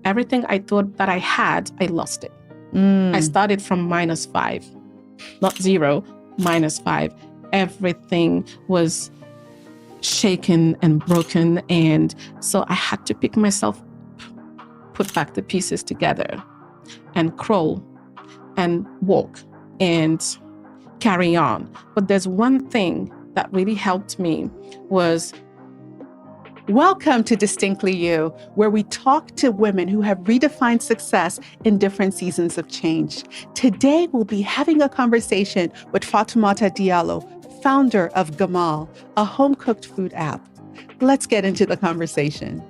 everything I thought that I had, I lost it. I started from -5, not 0, -5. Everything was shaken and broken. And so I had to pick myself, put back the pieces together and crawl and walk and carry on. But there's one thing that really helped me was... Welcome to Distinctly You, where we talk to women who have redefined success in different seasons of change. Today, we'll be having a conversation with Fatoumata Diallo, founder of Gamal, a home-cooked food app. Let's get into the conversation.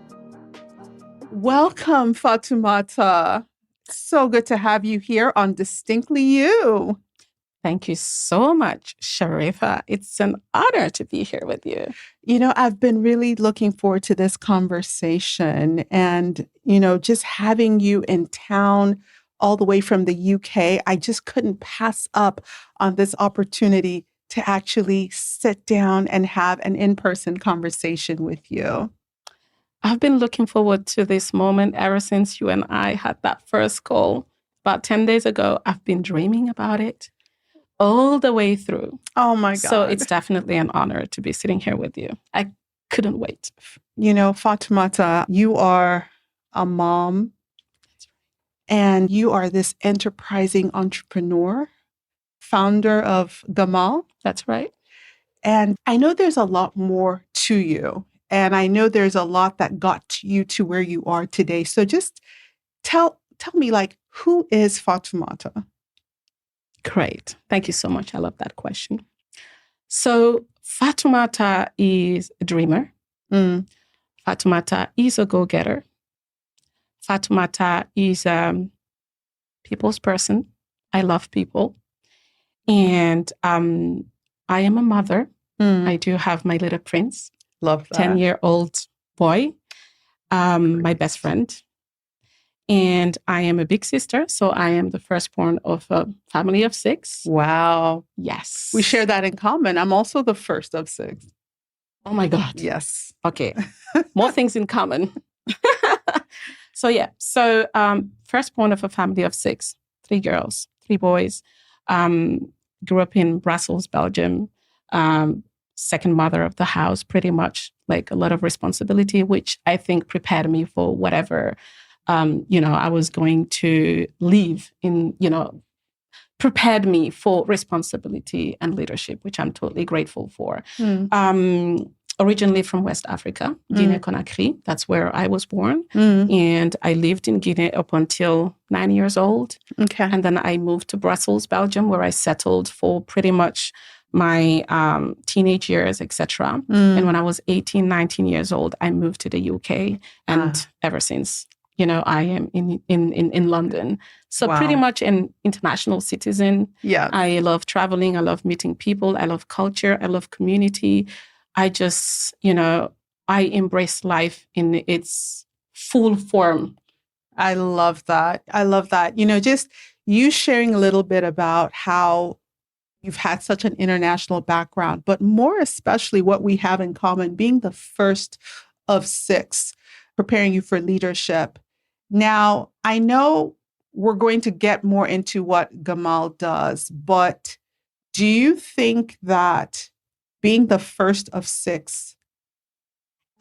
Welcome, Fatoumata. So good to have you here on Distinctly You. Thank you so much, Sharifa. It's an honor to be here with you. You know, I've been really looking forward to this conversation and, just having you in town all the way from the UK. I just couldn't pass up on this opportunity to actually sit down and have an in-person conversation with you. I've been looking forward to this moment ever since you and I had that first call about 10 days ago. I've been dreaming about it all the way through. Oh my God. So it's definitely an honor to be sitting here with you. I couldn't wait. Fatoumata, you are a mom. That's right. And you are this enterprising entrepreneur, founder of Gamal. That's right. And I know there's a lot more to you. And I know there's a lot that got you to where you are today. So just tell me, who is Fatoumata? Great. Thank you so much. I love that question. So Fatoumata is a dreamer. Fatoumata is a go-getter. Fatoumata is a people's person. I love people. And I am a mother. I do have my little prince. Love that. 10-year-old boy, my best friend. And I am a big sister, so I am the firstborn of a family of 6. Wow. Yes. We share that in common. I'm also the first of 6. Oh my God. Yes. Okay. More things in common. So firstborn of a family of 6, 3 girls, 3 boys. Grew up in Brussels, Belgium. Second mother of the house, pretty much like a lot of responsibility, which I think prepared me for whatever I was going to leave in, prepared me for responsibility and leadership, which I'm totally grateful for. Originally from West Africa, Guinea-Conakry. That's where I was born. And I lived in Guinea up until 9 years old. Okay. And then I moved to Brussels, Belgium, where I settled for pretty much my teenage years, etc. And when I was 18, 19 years old, I moved to the UK. And ever since, I am in London. So Wow. pretty much an international citizen. Yeah. I love traveling. I love meeting people. I love culture. I love community. I just, I embrace life in its full form. I love that. Just you sharing a little bit about how you've had such an international background, but more especially what we have in common, being the first of 6, preparing you for leadership. Now, I know we're going to get more into what Gamal does, but do you think that being the first of 6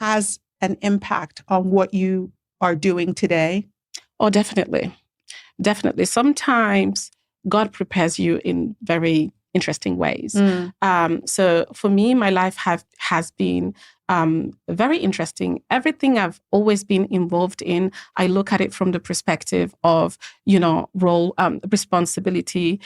has an impact on what you are doing today? Oh, definitely. Definitely. Sometimes God prepares you in very interesting ways. So for me, my life has been very interesting. Everything I've always been involved in, I look at it from the perspective of, role, responsibility,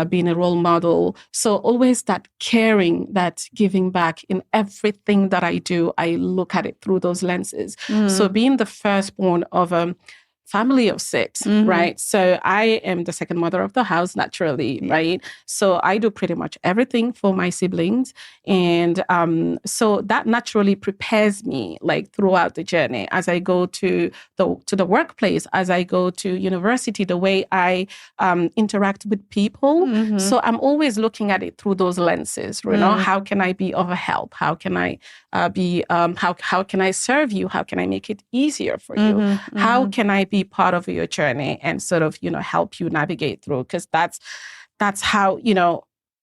being a role model. So always that caring, that giving back in everything that I do, I look at it through those lenses. So being the firstborn of a family of 6, right? So I am the second mother of the house, naturally, right? So I do pretty much everything for my siblings. And so that naturally prepares me throughout the journey as I go to the workplace, as I go to university, the way I interact with people. So I'm always looking at it through those lenses, how can I be of a help? How can I how can I serve you? How can I make it easier for you? How can I be be part of your journey and sort of, help you navigate through, because that's how,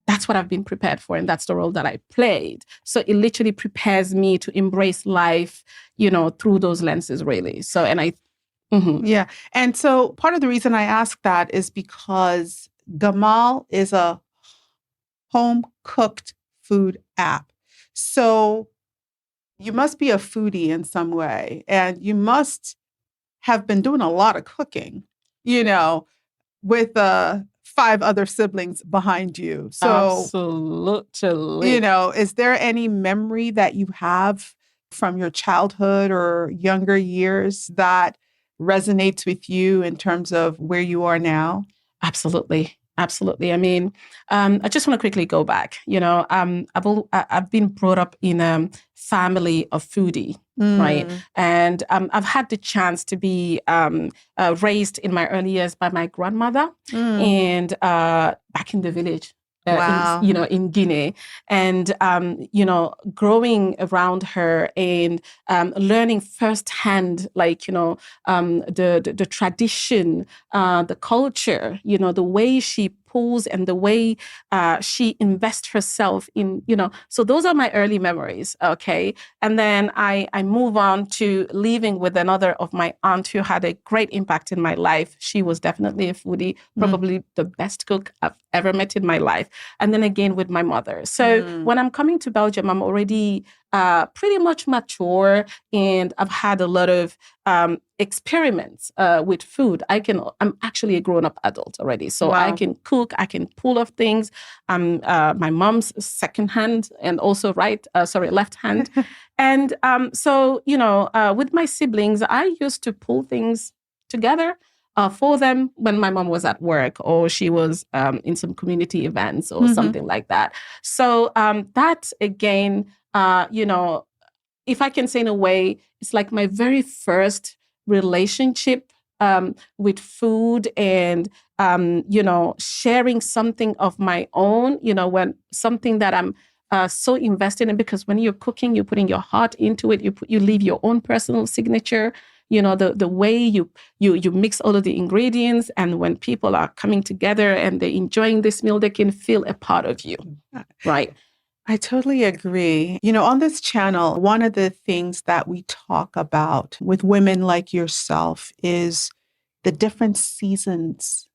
that's what I've been prepared for. And that's the role that I played. So it literally prepares me to embrace life, through those lenses, really. So, Yeah. And so part of the reason I ask that is because Gamal is a home cooked food app. So you must be a foodie in some way, and you must have been doing a lot of cooking, with 5 other siblings behind you. So, absolutely. Is there any memory that you have from your childhood or younger years that resonates with you in terms of where you are now? Absolutely. Absolutely. I mean, I just want to quickly go back. I've been brought up in a family of foodie, right? And I've had the chance to be raised in my early years by my grandmother and back in the village. Wow. In Guinea, and growing around her and learning firsthand, the tradition, the culture, the way she pulls and the way she invests herself in, so those are my early memories. Okay. And then I move on to living with another of my aunt who had a great impact in my life. She was definitely a foodie, probably the best cook I've ever met in my life. And then again with my mother. So when I'm coming to Belgium, I'm already pretty much mature, and I've had a lot of experiments with food. I'm actually a grown-up adult already, so wow. I can cook, I can pull off things. I'm my mom's second hand and also left hand. And so with my siblings, I used to pull things together for them when my mom was at work or she was in some community events or something like that. So that again, if I can say in a way, it's like my very first relationship with food and, sharing something of my own, when something that I'm so invested in, because when you're cooking, you're putting your heart into it. You leave your own personal signature. The way you mix all of the ingredients, and when people are coming together and they're enjoying this meal, they can feel a part of you, right? I totally agree. On this channel, one of the things that we talk about with women like yourself is the different seasons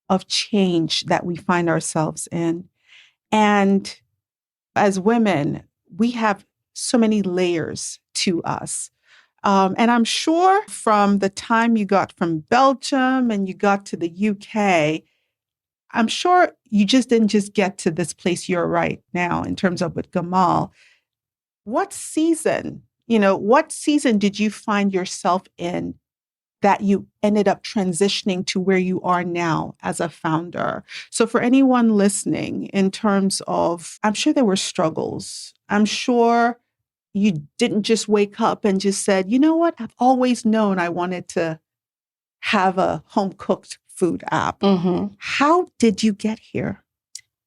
of change that we find ourselves in. And as women, we have so many layers to us. And I'm sure from the time you got from Belgium and you got to the UK, I'm sure you just didn't just get to this place you're right now in terms of with Gamal. What season did you find yourself in that you ended up transitioning to where you are now as a founder? So for anyone listening, in terms of, I'm sure there were struggles. I'm sure you didn't just wake up and just said, you know what, I've always known I wanted to have a home-cooked food app. How did you get here?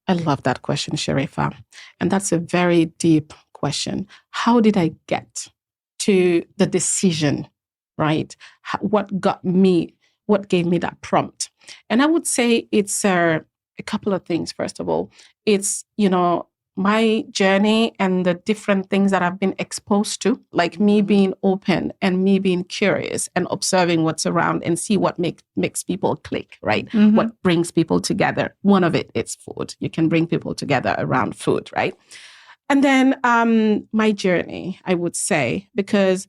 I love that question, Sharifa. And that's a very deep question. How did I get to the decision, right? What gave me that prompt? And I would say it's a couple of things. First of all, it's, my journey and the different things that I've been exposed to, like me being open and me being curious and observing what's around and see what makes people click, right? What brings people together. One of it's food. You can bring people together around food, right? And then my journey, I would say, because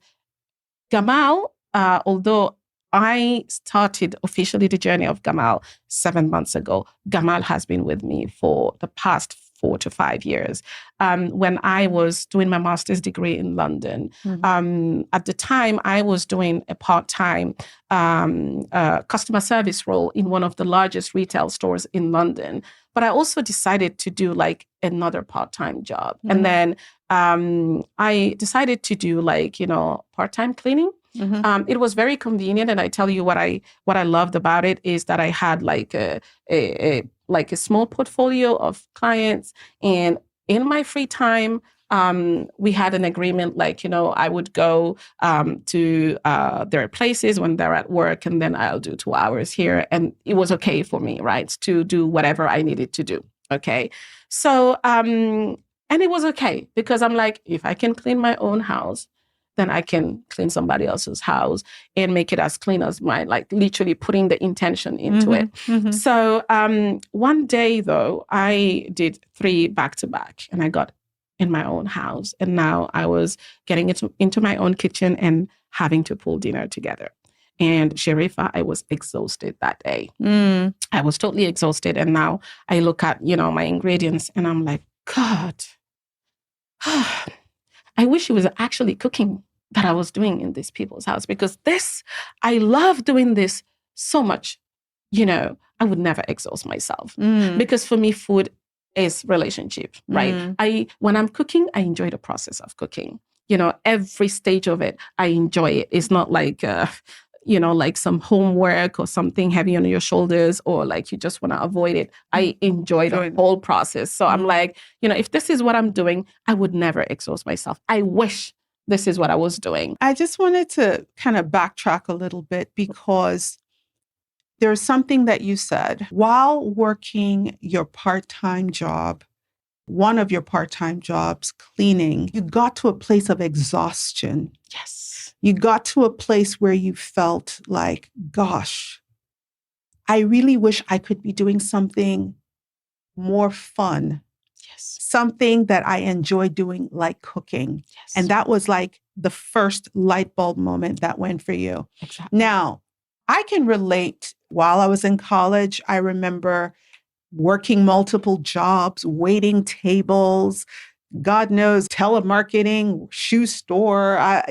Gamal, although I started officially the journey of Gamal 7 months ago, Gamal has been with me for the past 4 to 5 years. When I was doing my master's degree in London, at the time I was doing a part-time customer service role in one of the largest retail stores in London. But I also decided to do like another part-time job. And then I decided to do part-time cleaning. It was very convenient, and I tell you what I loved about it is that I had like a small portfolio of clients, and in my free time, we had an agreement, like, I would go to their places when they're at work, and then I'll do 2 hours here. And it was okay for me, right, to do whatever I needed to do. Okay. So, and it was okay because I'm like, if I can clean my own house, then I can clean somebody else's house and make it as clean as mine, like literally putting the intention into it. So one day, though, I did 3 back-to-back, and I got in my own house. And now I was getting into my own kitchen and having to pull dinner together. And Sharifa, I was exhausted that day. I was totally exhausted. And now I look at, my ingredients, and I'm like, God, I wish it was actually cooking that I was doing in these people's house, because I love doing this so much. I would never exhaust myself because for me, food is relationship, right? When I'm cooking, I enjoy the process of cooking. Every stage of it, I enjoy it. It's not like, like some homework or something heavy on your shoulders, or like you just want to avoid it. I enjoy the whole process. So I'm like, if this is what I'm doing, I would never exhaust myself. I wish this is what I was doing. I just wanted to kind of backtrack a little bit, because there's something that you said while working your part-time job, one of your part-time jobs, cleaning, you got to a place of exhaustion. Yes. You got to a place where you felt like, gosh, I really wish I could be doing something more fun. Yes. Something that I enjoy doing, like cooking. Yes. And that was like the first light bulb moment that went for you. Exactly. Now, I can relate. While I was in college, I remember working multiple jobs, waiting tables, God knows, telemarketing, shoe store. I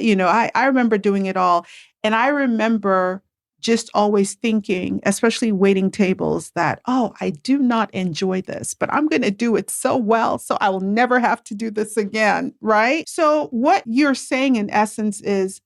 remember doing it all. And I remember just always thinking, especially waiting tables, that, I do not enjoy this, but I'm going to do it so well, so I will never have to do this again, right? So what you're saying in essence is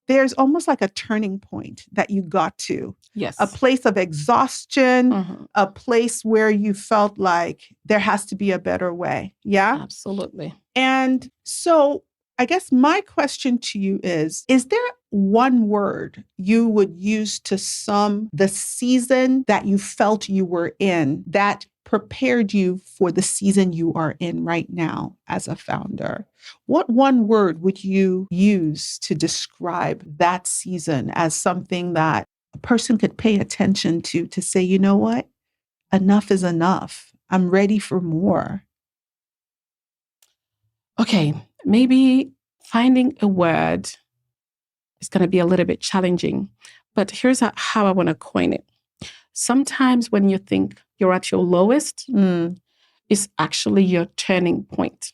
there's almost like a turning point that you got to. Yes. A place of exhaustion, a place where you felt like there has to be a better way. Yeah? Absolutely. And so I guess my question to you is there one word you would use to sum the season that you felt you were in that prepared you for the season you are in right now as a founder? What one word would you use to describe that season as something that a person could pay attention to say, you know what? Enough is enough. I'm ready for more. Okay, maybe finding a word is going to be a little bit challenging, but here's how I want to coin it. Sometimes when you think you're at your lowest, it's actually your turning point.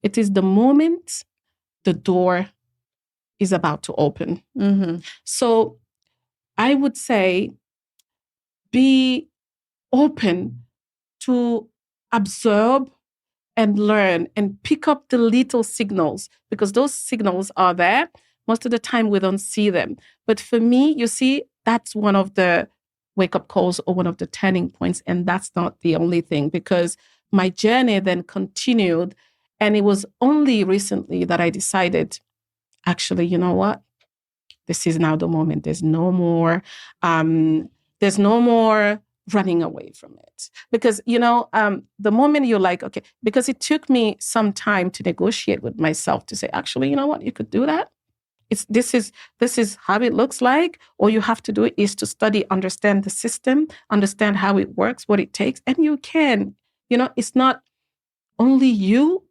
It is the moment the door is about to open. So I would say be open to absorb and learn and pick up the little signals, because those signals are there. Most of the time we don't see them. But for me, you see, that's one of the wake-up calls or one of the turning points. And that's not the only thing, because my journey then continued. And it was only recently that I decided, actually, you know what? This is now the moment. There's no more running away from it. Because, the moment you're like, okay, because it took me some time to negotiate with myself to say, actually, you know what, you could do that. This is how it looks like. All you have to do is to study, understand the system, understand how it works, what it takes, and you can. It's not only you.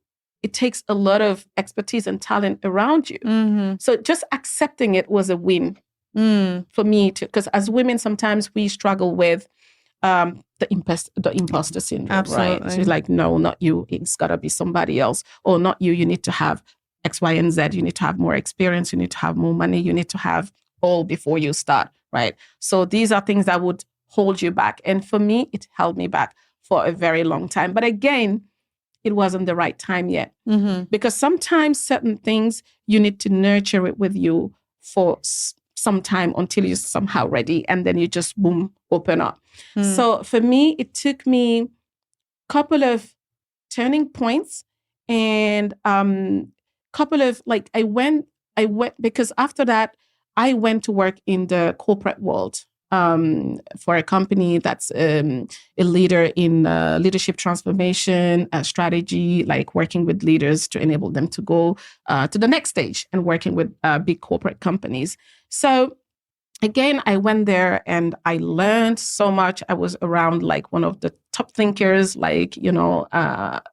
It takes a lot of expertise and talent around you. So just accepting it was a win for me too. Because as women, sometimes we struggle with the imposter syndrome, Absolutely. right? She's like, no, not you. It's got to be somebody else. Or not you. You need to have X, Y, and Z. You need to have more experience. You need to have more money. You need to have all before you start, right? So these are things that would hold you back. And for me, it held me back for a very long time. But again, it wasn't the right time yet. Because sometimes certain things, you need to nurture it with you for some time until you're somehow ready. And then you just, boom, open up. So for me, it took me a couple of turning points. And couple of like I went because after that I went to work in the corporate world for a company that's a leader in leadership transformation, strategy, like working with leaders to enable them to go to the next stage and working with big corporate companies. So again, I went there and I learned so much. I was around like one of the top thinkers, like,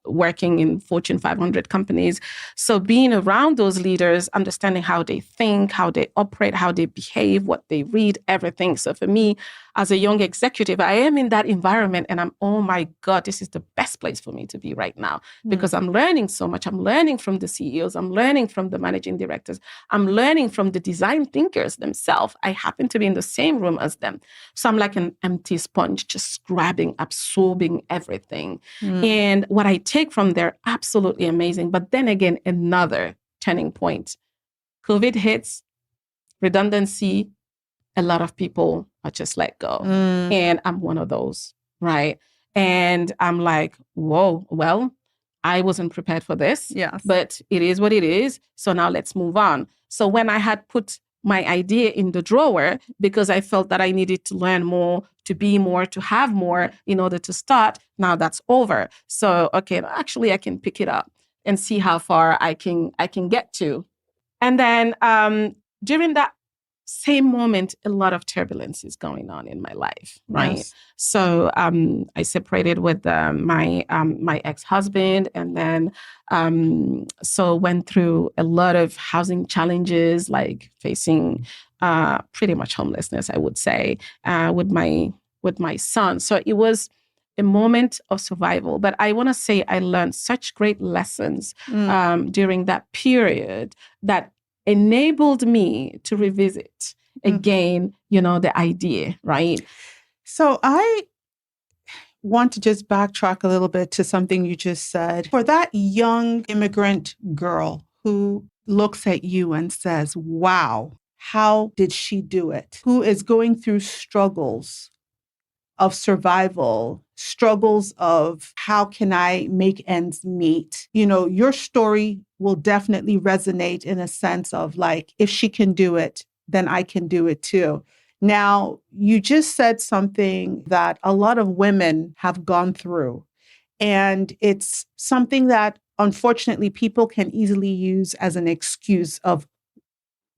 working in Fortune 500 companies. So being around those leaders, understanding how they think, how they operate, how they behave, what they read, everything. So for me, as a young executive, I am in that environment and I'm, oh my God, this is the best place for me to be right now because I'm learning so much. I'm learning from the CEOs. I'm learning from the managing directors. I'm learning from the design thinkers themselves. I happen to be in the same room as them. So I'm like an empty sponge, just grabbing, absorbing everything. And what I take from there, absolutely amazing. But then again, another turning point. COVID hits, redundancy, a lot of people are just let go. And I'm one of those, right? And I'm like, whoa, well, I wasn't prepared for this, but it is what it is. So now let's move on. So when I had put my idea in the drawer because I felt that I needed to learn more, to be more, to have more in order to start, now that's over. So, okay, actually I can pick it up and see how far I can get to. And then during that same moment, a lot of turbulence is going on in my life, right? Yes. So I separated with my ex-husband, and then so went through a lot of housing challenges, like facing pretty much homelessness, I would say, with my son. So it was a moment of survival. But I want to say I learned such great lessons during that period that enabled me to revisit again, the idea, right? So I want to just backtrack a little bit to something you just said. For that young immigrant girl who looks at you and says, wow, how did she do it? Who is going through struggles of survival, struggles of how can I make ends meet? Your story will definitely resonate in a sense of like, if she can do it, then I can do it too. Now, you just said something that a lot of women have gone through, and it's something that unfortunately people can easily use as an excuse of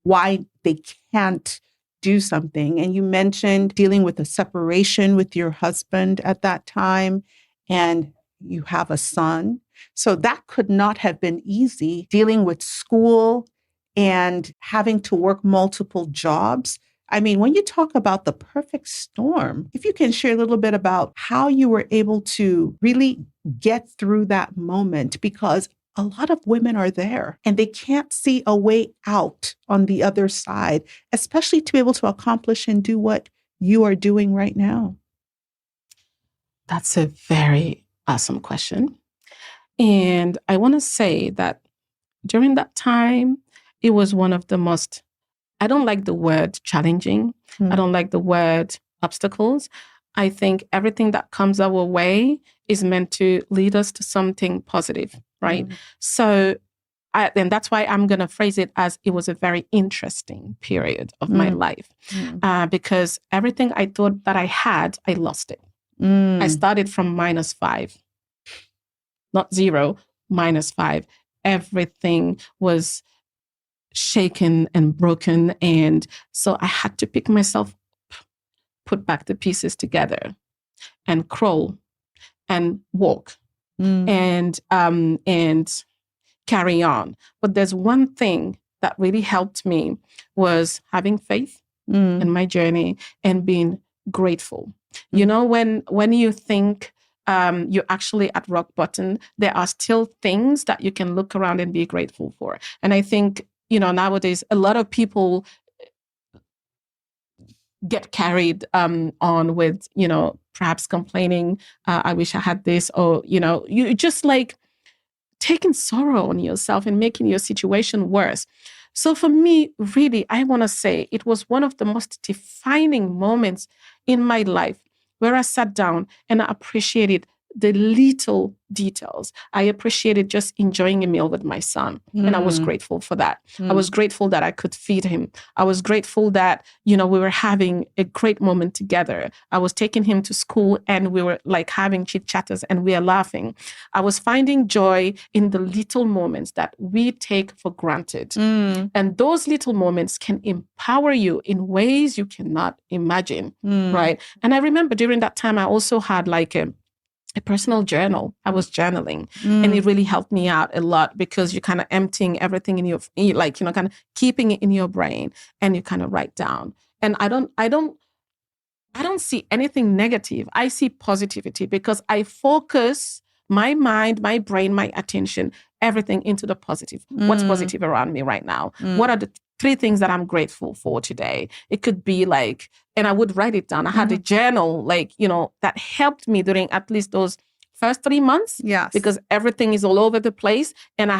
why they can't do something. And you mentioned dealing with a separation with your husband at that time, and you have a son. So that could not have been easy, dealing with school and having to work multiple jobs. I mean, when you talk about the perfect storm, if you can share a little bit about how you were able to really get through that moment, because a lot of women are there and they can't see a way out on the other side, especially to be able to accomplish and do what you are doing right now. That's a very awesome question. And I want to say that during that time, it was one of the most, I don't like the word challenging. I don't like the word obstacles. I think everything that comes our way is meant to lead us to something positive, right? So, and that's why I'm going to phrase it as it was a very interesting period of my life, because everything I thought that I had, I lost it. I started from -5, not 0, -5. Everything was shaken and broken. And so I had to pick myself up, put back the pieces together and crawl and walk and carry on. But there's one thing that really helped me was having faith in my journey and being grateful. When you think you're actually at rock bottom, there are still things that you can look around and be grateful for. And I think, nowadays, a lot of people get carried on with, perhaps complaining, I wish I had this, or, you just like taking sorrow on yourself and making your situation worse. So for me, really, I want to say it was one of the most defining moments in my life where I sat down and I appreciated the little details. I appreciated just enjoying a meal with my son. And I was grateful for that. I was grateful that I could feed him. I was grateful that, we were having a great moment together. I was taking him to school and we were like having chit chatters and we are laughing. I was finding joy in the little moments that we take for granted. And those little moments can empower you in ways you cannot imagine, right? And I remember during that time, I also had like a personal journal. I was journaling and it really helped me out a lot because you're kind of emptying everything in your, like, kind of keeping it in your brain and you kind of write down. And I don't see anything negative. I see positivity because I focus my mind, my brain, my attention, everything into the positive. What's positive around me right now? What are the 3 things that I'm grateful for today? It could be like, and I would write it down. I had a journal, like, that helped me during at least those first 3 months. Yes. Because everything is all over the place and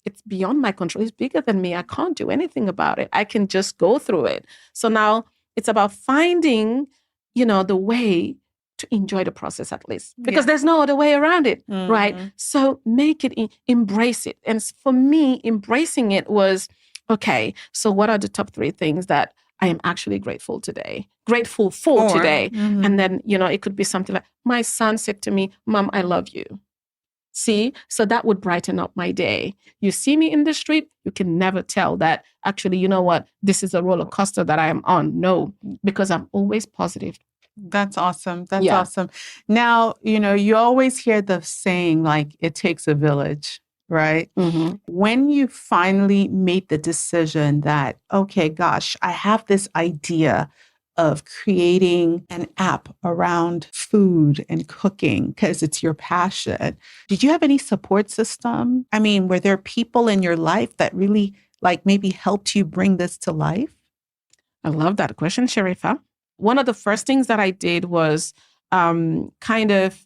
it's beyond my control. It's bigger than me. I can't do anything about it. I can just go through it. So now it's about finding, the way to enjoy the process at least, because there's no other way around it, right? So make it, embrace it. And for me, embracing it was, okay, so what are the top 3 things that I am actually grateful for today? And then, it could be something like, my son said to me, Mom, I love you. See, so that would brighten up my day. You see me in the street, you can never tell that actually, you know what, this is a roller coaster that I am on. No, because I'm always positive. That's awesome. That's awesome. Now, you always hear the saying, like, it takes a village, right? When you finally made the decision that, okay, gosh, I have this idea of creating an app around food and cooking because it's your passion. Did you have any support system? I mean, were there people in your life that really like maybe helped you bring this to life? I love that question, Sharifa. One of the first things that I did was kind of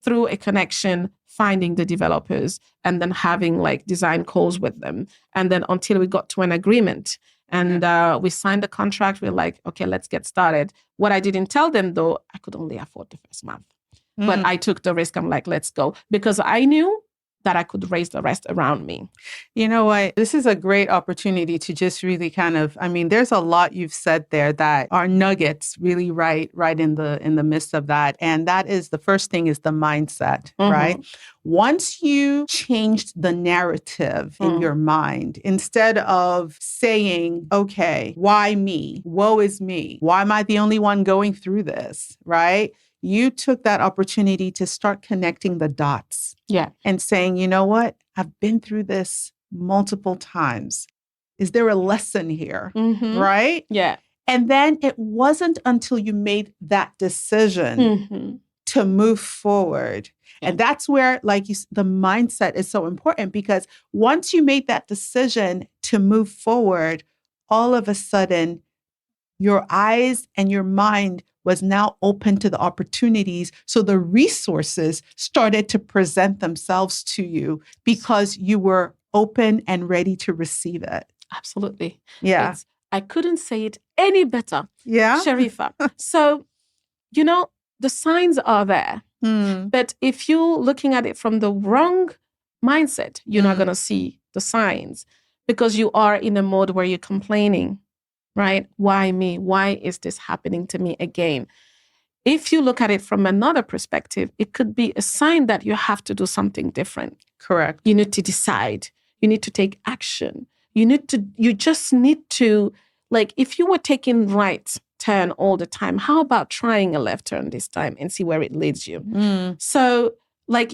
through a connection, finding the developers and then having like design calls with them. And then until we got to an agreement and we signed the contract, we're like, okay, let's get started. What I didn't tell them though, I could only afford the first month. But I took the risk. I'm like, let's go. Because I knew that I could raise the rest around me. You know what? This is a great opportunity to just really kind of, there's a lot you've said there that are nuggets really right in the midst of that. And that is, the first thing is the mindset, right? Once you changed the narrative in your mind, instead of saying, okay, why me? Woe is me. Why am I the only one going through this, right? You took that opportunity to start connecting the dots. Yeah. And saying, you know what? I've been through this multiple times. Is there a lesson here? Right? Yeah. And then it wasn't until you made that decision to move forward. Yeah. And that's where, like the mindset is so important, because once you made that decision to move forward, all of a sudden, your eyes and your mind was now open to the opportunities. So the resources started to present themselves to you because you were open and ready to receive it. Absolutely. Yeah. I couldn't say it any better. Yeah. Sharifa. So, the signs are there. But if you're looking at it from the wrong mindset, you're not going to see the signs because you are in a mode where you're complaining. Right? Why me? Why is this happening to me again? If you look at it from another perspective, it could be a sign that you have to do something different. Correct. You need to decide. You need to take action. You just need to, like, if you were taking right turn all the time, how about trying a left turn this time and see where it leads you? So, like,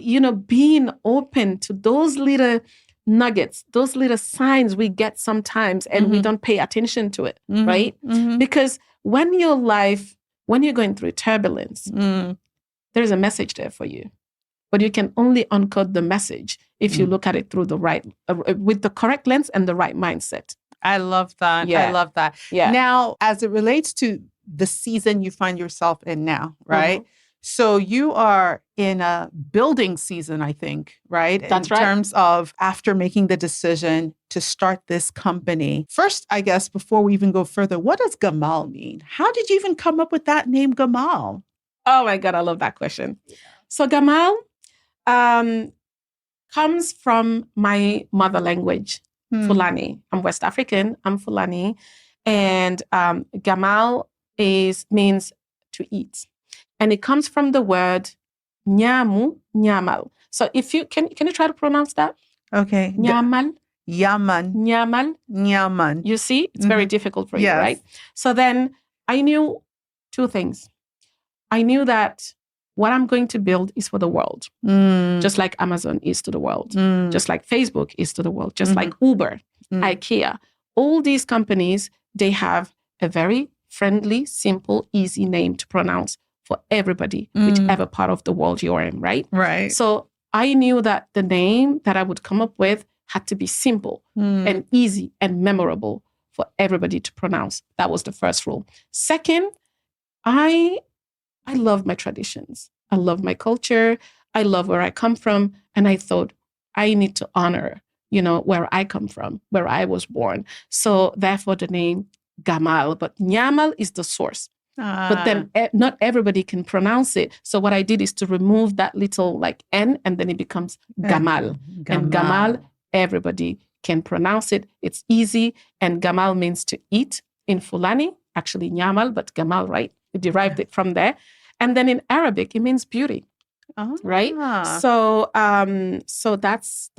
being open to those little nuggets, those little signs we get sometimes and we don't pay attention to it, right? Because when you're going through turbulence, there's a message there for you. But you can only uncode the message if you look at it through the right, with the correct lens and the right mindset. I love that. Yeah. I love that. Yeah. Now, as it relates to the season you find yourself in now, right? So you are in a building season, I think, right? That's right. In terms of after making the decision to start this company. First, I guess, before we even go further, what does Gamal mean? How did you even come up with that name, Gamal? Oh my God, I love that question. So Gamal comes from my mother language, Fulani. I'm West African. I'm Fulani. And Gamal means to eat. And it comes from the word nyamu, nyamal. So if you can you try to pronounce that? Okay. Nyamal. Yaman. Nyamal. Nyaman. You see, it's very difficult for you, right? So then I knew two things. I knew that what I'm going to build is for the world, just like Amazon is to the world, just like Facebook is to the world, just like Uber, IKEA. All these companies, they have a very friendly, simple, easy name to pronounce for everybody, whichever part of the world you're in, right? Right. So I knew that the name that I would come up with had to be simple and easy and memorable for everybody to pronounce. That was the first rule. Second, I love my traditions. I love my culture. I love where I come from. And I thought I need to honor, where I come from, where I was born. So therefore the name Gamal, but Nyamal is the source. But then not everybody can pronounce it. So what I did is to remove that little N, and then it becomes Gamal. And Gamal, everybody can pronounce it. It's easy. And Gamal means to eat in Fulani, actually Nyamal, but Gamal, right? We derived it from there. And then in Arabic, it means beauty, right? So that's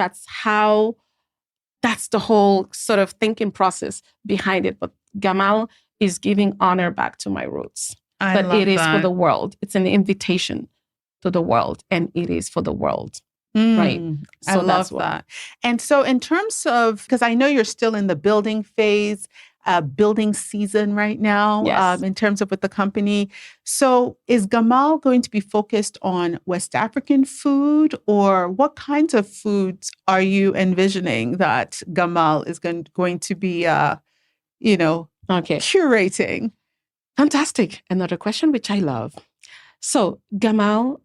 the whole sort of thinking process behind it. But Gamal is giving honor back to my roots. But it is for the world. It's an invitation to the world, and it is for the world. Right. So I love that. And so in terms of, because I know you're still in the building phase, building season right now, in terms of with the company. So is Gamal going to be focused on West African food, or what kinds of foods are you envisioning that Gamal is going to be, curating? Fantastic. Another question, which I love. So Gamal,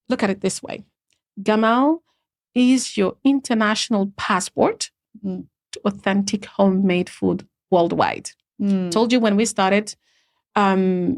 look at it this way. Gamal is your international passport to authentic homemade food worldwide. Told you when we started, I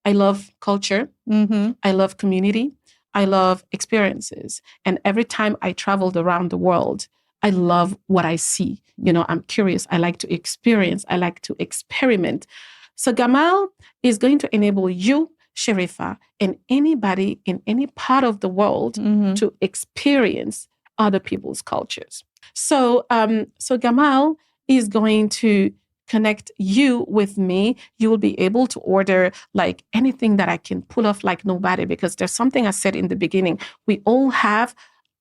love culture. I love community. I love experiences. And every time I traveled around the world, I love what I see. I'm curious. I like to experience. I like to experiment. So Gamal is going to enable you, Sharifa, and anybody in any part of the world to experience other people's cultures. So Gamal is going to connect you with me. You will be able to order anything that I can pull off like nobody, because there's something I said in the beginning. We all have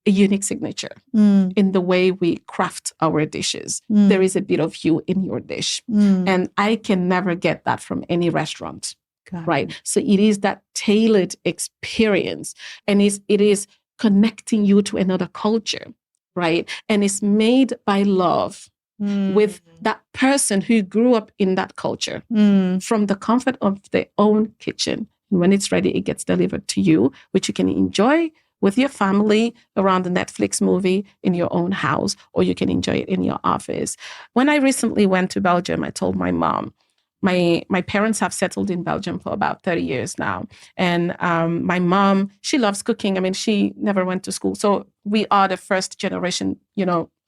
a unique signature in the way we craft our dishes. There is a bit of you in your dish. And I can never get that from any restaurant. Right. So it is that tailored experience, and it is connecting you to another culture, right? And it's made by love with that person who grew up in that culture from the comfort of their own kitchen. And when it's ready, it gets delivered to you, which you can enjoy with your family around the Netflix movie in your own house, or you can enjoy it in your office. When I recently went to Belgium, I told my mom, my parents have settled in Belgium for about 30 years now. And my mom, she loves cooking. I mean, she never went to school. So we are the first generation,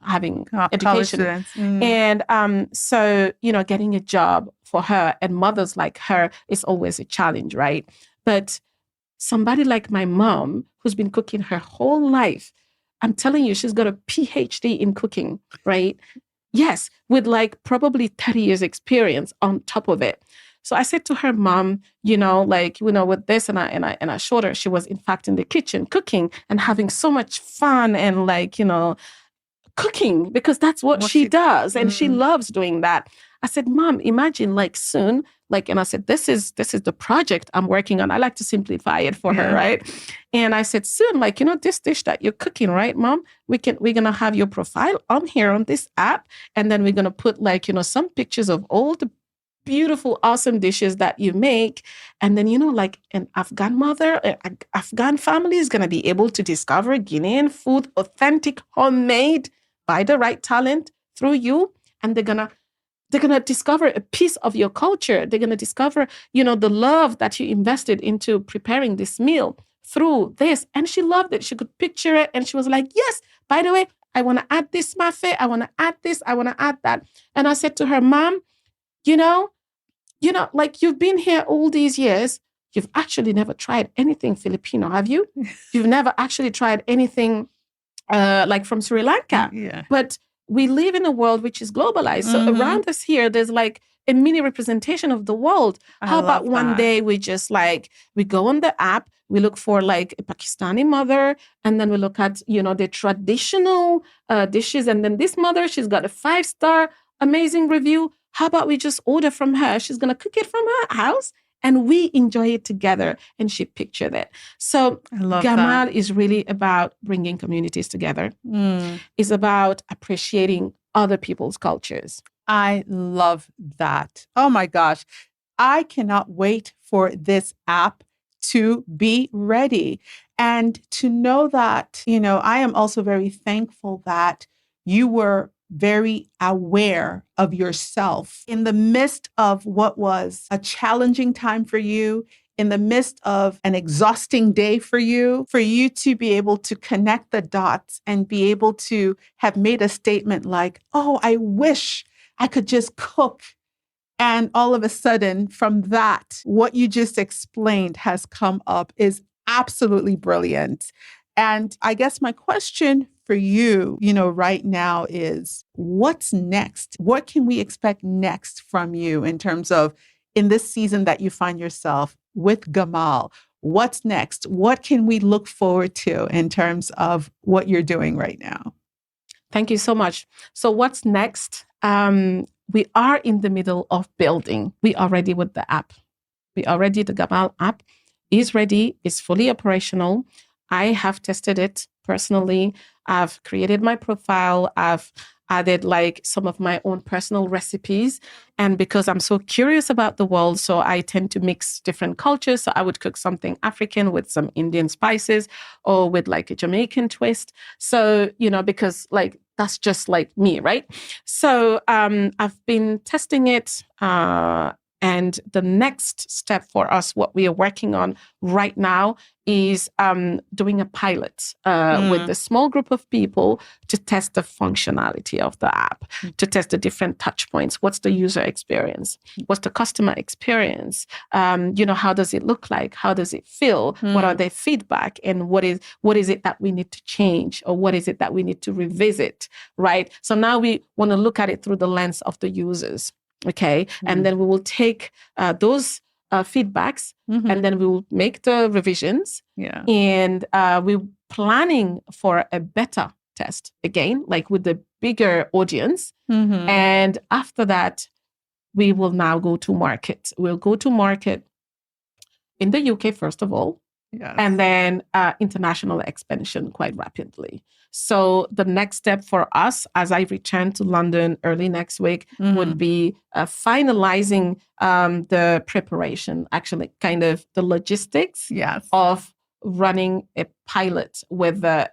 having education. And so, getting a job for her and mothers like her is always a challenge, right? But somebody like my mom, who's been cooking her whole life, I'm telling you, she's got a PhD in cooking, right? Yes, with probably 30 years experience on top of it. So I said to her, Mom, with this, and I showed her. She was in fact in the kitchen cooking and having so much fun and cooking, because that's what she does, and she loves doing that. I said, Mom, imagine soon, and I said, this is the project I'm working on. I like to simplify it for her, right? And I said, soon, this dish that you're cooking, right, Mom? We're gonna have your profile on here on this app, and then we're gonna put some pictures of all the beautiful, awesome dishes that you make. And then, an Afghan mother, an Afghan family is gonna be able to discover Guinean food, authentic, homemade, by the right talent through you, and they're gonna They're going to discover a piece of your culture. They're going to discover, the love that you invested into preparing this meal through this. And she loved it. She could picture it. And she was like, yes, by the way, I want to add this mafe. I want to add this. I want to add that. And I said to her, Mom, like you've been here all these years. You've actually never tried anything Filipino, have you? You've never actually tried anything like from Sri Lanka. Yeah. But we live in a world which is globalized. So around us here, there's like a mini representation of the world. How about one day we just we go on the app, we look for like a Pakistani mother, and then we look at, the traditional dishes. And then this mother, she's got a 5-star amazing review. How about we just order from her? She's going to cook it from her house and we enjoy it together. And she pictured it. So Gamal is really about bringing communities together. It's about appreciating other people's cultures. I love that. Oh my gosh. I cannot wait for this app to be ready and to know that, I am also very thankful that you were very aware of yourself in the midst of what was a challenging time for you, in the midst of an exhausting day for you to be able to connect the dots and be able to have made a statement like, oh, I wish I could just cook. And all of a sudden, from that, what you just explained has come up is absolutely brilliant. And I guess my question for you, right now is what's next? What can we expect next from you in terms of in this season that you find yourself with Gamal? What's next? What can we look forward to in terms of what you're doing right now? Thank you so much. So what's next? We are in the middle of building. We are ready with the app. The Gamal app is ready, is fully operational. I have tested it personally. I've created my profile. I've added some of my own personal recipes. And because I'm so curious about the world, so I tend to mix different cultures. So I would cook something African with some Indian spices or with a Jamaican twist. So, because that's just like me, right? So I've been testing it. And the next step for us, what we are working on right now is doing a pilot with a small group of people to test the functionality of the app, to test the different touch points. What's the user experience? What's the customer experience? How does it look like? How does it feel? What are their feedback? And what is it that we need to change? Or what is it that we need to revisit, right? So now we want to look at it through the lens of the users. Okay. And then we will take those feedbacks and then we will make the revisions. Yeah. And we're planning for a beta test again, with the bigger audience. And after that, we will now go to market. We'll go to market in the UK, first of all. Yes. And then international expansion quite rapidly. So the next step for us, as I return to London early next week, would be finalizing the preparation, actually kind of the logistics of running a pilot with a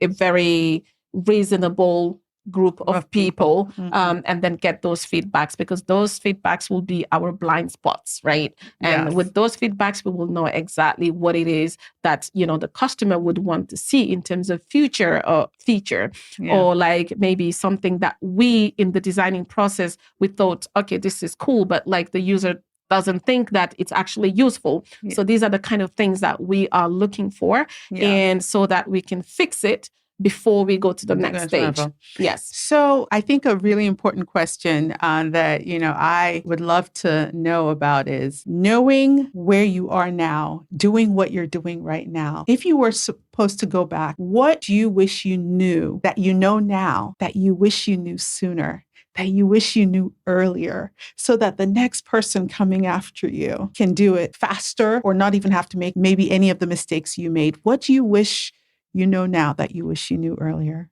very reasonable group of people and then get those feedbacks, because those feedbacks will be our blind spots, right? And with those feedbacks, we will know exactly what it is that, the customer would want to see in terms of future or feature, or maybe something that we in the designing process, we thought, okay, this is cool, but the user doesn't think that it's actually useful. So these are the kind of things that we are looking for, and so that we can fix it before we go to the next stage. Yes. So I think a really important question that, I would love to know about is knowing where you are now, doing what you're doing right now. If you were supposed to go back, what do you wish you knew that you know now that you wish you knew sooner? That you wish you knew earlier, so that the next person coming after you can do it faster or not even have to make maybe any of the mistakes you made? What do you wish you know now that you wish you knew earlier?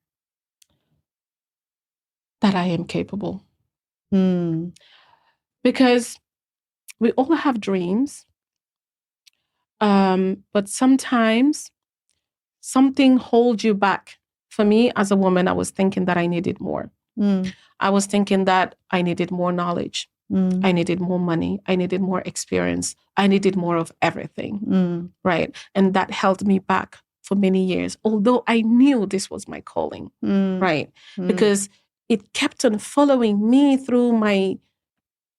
That I am capable. Because we all have dreams, but sometimes something holds you back. For me, as a woman, I was thinking that I needed more. I was thinking that I needed more knowledge. I needed more money. I needed more experience. I needed more of everything. Right. And that held me back for many years, although I knew this was my calling. Right. Because it kept on following me through my,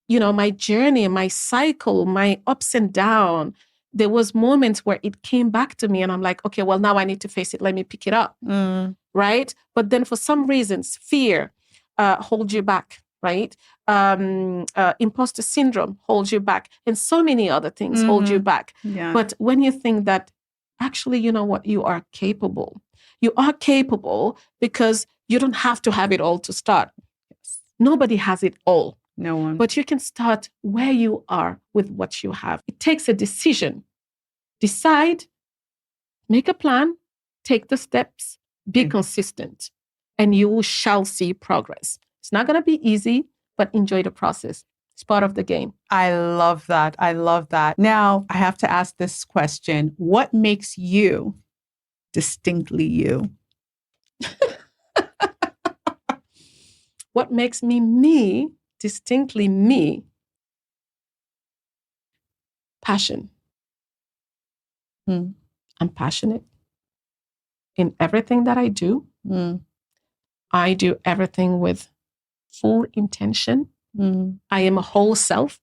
my journey, my cycle, my ups and downs. There was moments where it came back to me and I'm like, okay, well, now I need to face it. Let me pick it up. Right. But then for some reasons, fear holds you back. Right. Imposter syndrome holds you back. And so many other things hold you back. Yeah. But when you think that actually, you know what, you are capable. You are capable because you don't have to have it all to start. Yes. Nobody has it all. No one. But you can start where you are with what you have. It takes a decision. Decide, make a plan, take the steps, be consistent, and you shall see progress. It's not going to be easy, but enjoy the process. It's part of the game. I love that. I love that. Now, I have to ask this question. What makes you distinctly you? What makes me, distinctly me? Passion. I'm passionate in everything that I do. I do everything with full intention. I am a whole self.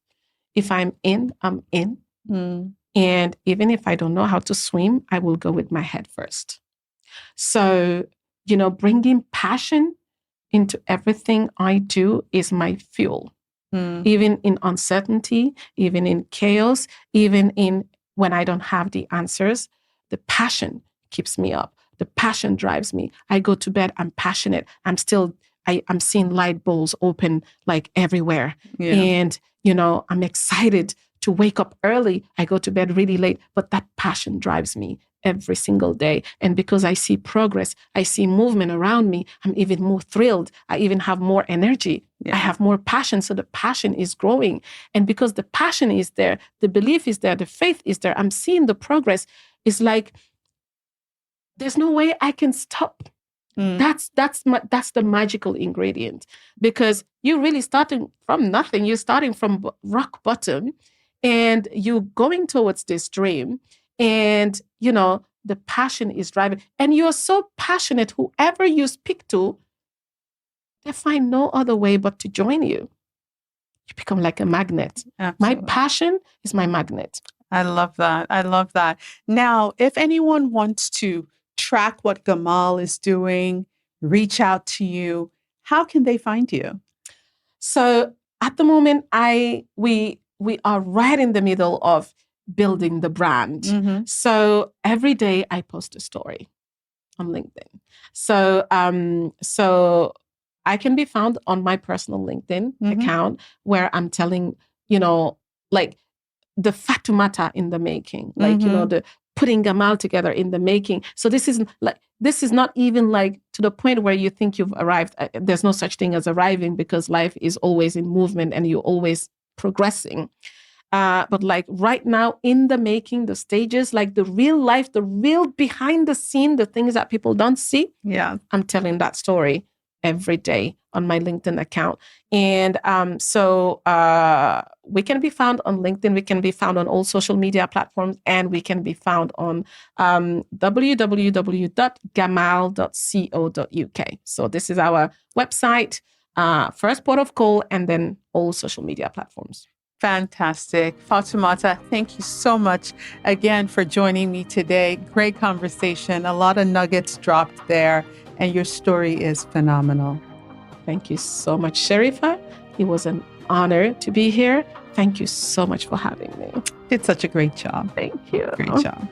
If I'm in, I'm in. And even if I don't know how to swim, I will go with my head first. So, bringing passion into everything I do is my fuel. Even in uncertainty, even in chaos, even in when I don't have the answers, the passion keeps me up. The passion drives me. I go to bed, I'm passionate. I'm seeing light bulbs open like everywhere. Yeah. And, I'm excited to wake up early. I go to bed really late, but that passion drives me every single day. And because I see progress, I see movement around me, I'm even more thrilled. I even have more energy. Yeah. I have more passion. So the passion is growing. And because the passion is there, the belief is there, the faith is there, I'm seeing the progress. It's like, there's no way I can stop. That's the magical ingredient, because you're really starting from nothing. You're starting from rock bottom and you're going towards this dream, and, the passion is driving, and you're so passionate, whoever you speak to, they find no other way but to join you. You become like a magnet. Absolutely. My passion is my magnet. I love that. I love that. Now, if anyone wants to track what Gamal is doing, reach out to you, how can they find you? So at the moment, we are right in the middle of building the brand. So every day I post a story on LinkedIn. So I can be found on my personal LinkedIn account, where I'm telling, like the Fatoumata in the making, like, the putting Gamal together in the making. So this is not even like to the point where you think you've arrived. There's no such thing as arriving, because life is always in movement and you're always progressing. But like right now in the making, the stages, like the real life, the real behind the scene, the things that people don't see. Yeah. I'm telling that story every day on my LinkedIn account. And so we can be found on LinkedIn. We can be found on all social media platforms, and we can be found on www.gamal.co.uk. So this is our website, first port of call, and then all social media platforms. Fantastic. Fatoumata, thank you so much again for joining me today. Great conversation. A lot of nuggets dropped there, and your story is phenomenal. Thank you so much, Sharifa. It was an honor to be here. Thank you so much for having me. Did such a great job. Thank you. Great job.